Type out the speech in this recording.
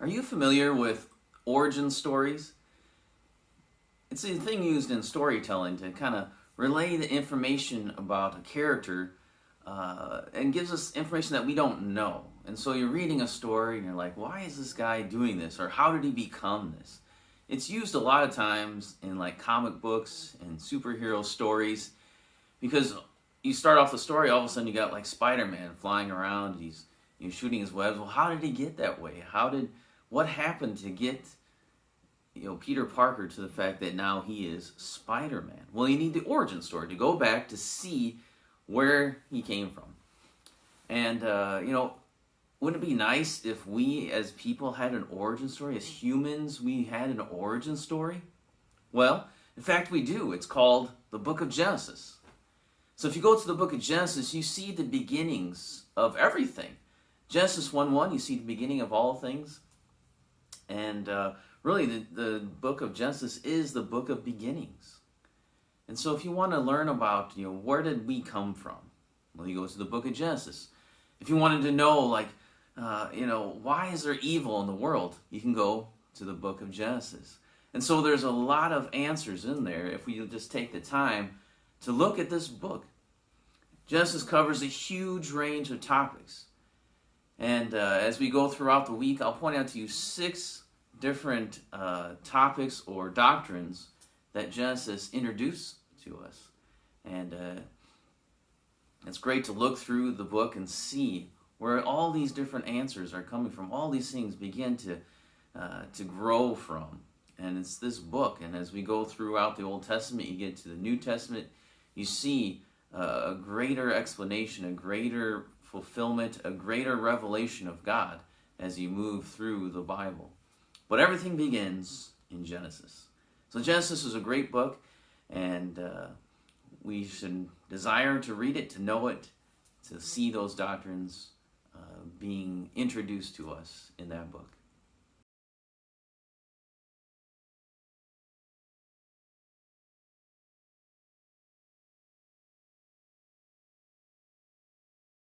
Are you familiar with origin stories? It's a thing used in storytelling to kind of relay the information about a character and gives us information that we don't know. And so you're reading a story and you're like, why is this guy doing this? Or how did he become this? It's used a lot of times in like comic books and superhero stories because you start off the story, all of a sudden you got like Spider-Man flying around, he's shooting his webs. Well, how did he get that way? What happened to get Peter Parker to the fact that now he is Spider-Man? Well, you need the origin story to go back to see where he came from. And wouldn't it be nice if we as people had an origin story? As humans, we had an origin story? Well, in fact, we do. It's called the Book of Genesis. So if you go to the Book of Genesis, you see the beginnings of everything. Genesis 1:1, you see the beginning of all things. And really, the book of Genesis is the book of beginnings. And so if you want to learn about, where did we come from? Well, you go to the book of Genesis. If you wanted to know, why is there evil in the world? You can go to the book of Genesis. And so there's a lot of answers in there if we just take the time to look at this book. Genesis covers a huge range of topics. And as we go throughout the week, I'll point out to you 6 different topics or doctrines that Genesis introduced to us. And it's great to look through the book and see where all these different answers are coming from. All these things begin to grow from. And it's this book. And as we go throughout the Old Testament, you get to the New Testament, you see a greater explanation, a greater fulfillment, a greater revelation of God as you move through the Bible. But everything begins in Genesis. So Genesis is a great book, and we should desire to read it, to know it, to see those doctrines being introduced to us in that book.